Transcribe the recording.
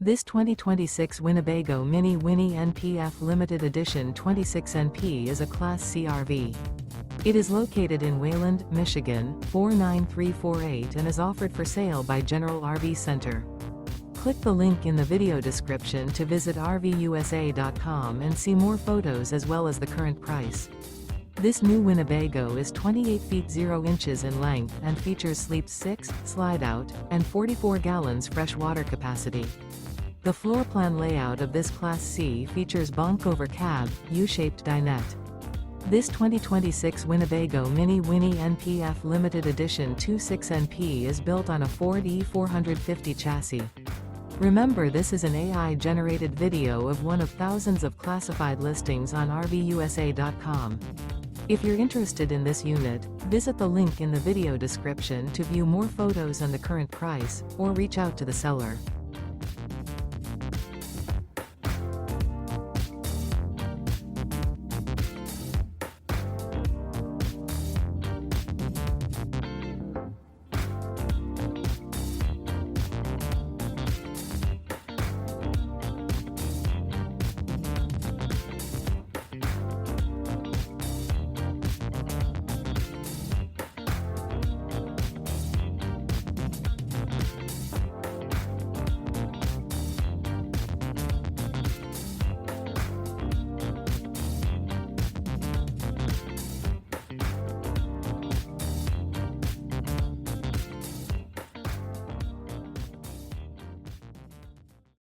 This 2026 Winnebago Minnie Winnie NPF Limited Edition 26NP is a Class C RV. It is located in Wayland, Michigan, 49348 and is offered for sale by General RV Center. Click the link in the video description to visit RVUSA.com and see more photos as well as the current price. This new Winnebago is 28 feet 0 inches in length and features sleep 6, slide-out, and 44 gallons fresh water capacity. The floor plan layout of this Class C features bunk over cab, U-shaped dinette. This 2026 Winnebago Minnie Winnie NPF Limited Edition 26NP is built on a Ford E450 chassis. Remember, this is an AI-generated video of one of thousands of classified listings on RVUSA.com. If you're interested in this unit, visit the link in the video description to view more photos and the current price, or reach out to the seller.